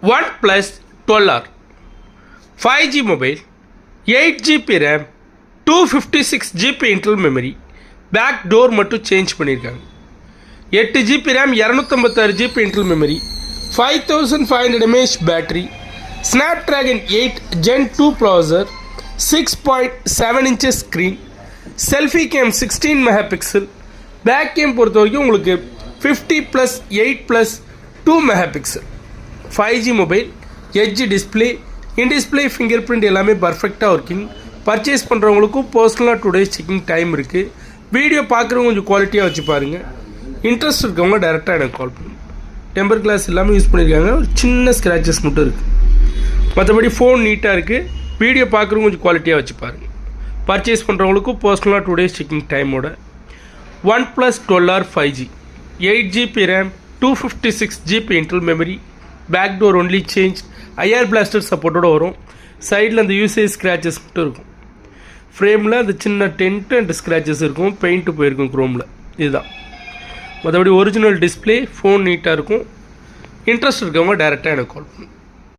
OnePlus 12R 5G mobile, 8GB RAM, 256GB internal memory, back door மட்டும் change பண்ணியிருக்காங்க. 8GB RAM, 256GB internal memory, 5500 mAh battery, Snapdragon 8 Gen 2 processor, 6.7 inches screen, selfie cam 16 megapixel, back cam பொறுத்த வரைக்கும் உங்களுக்கு 50+8+2 megapixel. 5G mobile, edge display, in display fingerprint எல்லாமே பர்ஃபெக்டாக working. Purchase பண்ணுறவங்களுக்கும் பர்சனலாக 2 days checking time இருக்குது. Video பார்க்குறவங்க கொஞ்சம் குவாலிட்டியாக வச்சு பாருங்கள். இன்ட்ரெஸ்ட் இருக்கவங்க டேரெக்டாக எனக்கு கால் பண்ணுங்கள். டெம்பர் கிளாஸ் எல்லாமே யூஸ் பண்ணியிருக்காங்க. ஒரு சின்ன ஸ்க்ராச்சஸ் மட்டும் இருக்குது. மற்றபடி ஃபோன் நீட்டாக இருக்குது. வீடியோ பார்க்குறவங்க கொஞ்சம் குவாலிட்டியாக வச்சு பாருங்கள். பர்ச்சேஸ் பண்ணுறவங்களுக்கும் பர்சனலாக 2 days செக்கிங் டைமோட OnePlus 12R 5G, 8GB RAM, 256GB internal memory, back door only change, IR blaster சப்போர்ட்டோடு வரும். சைடில் அந்த யூசேஜ் ஸ்க்ராச்சஸ் மட்டும் இருக்கும். ஃப்ரேமில் அந்த சின்ன டென்ட் அண்ட் ஸ்க்ராச்சஸ் இருக்கும். பெயிண்ட்டு போயிருக்கும் குரோமில். இதுதான் மற்றபடி ஒரிஜினல் டிஸ்பிளே. ஃபோன் நீட்டாக இருக்கும். இன்ட்ரெஸ்ட் இருக்கவங்க டேரெக்டாக எனக்கு கால் பண்ணும்.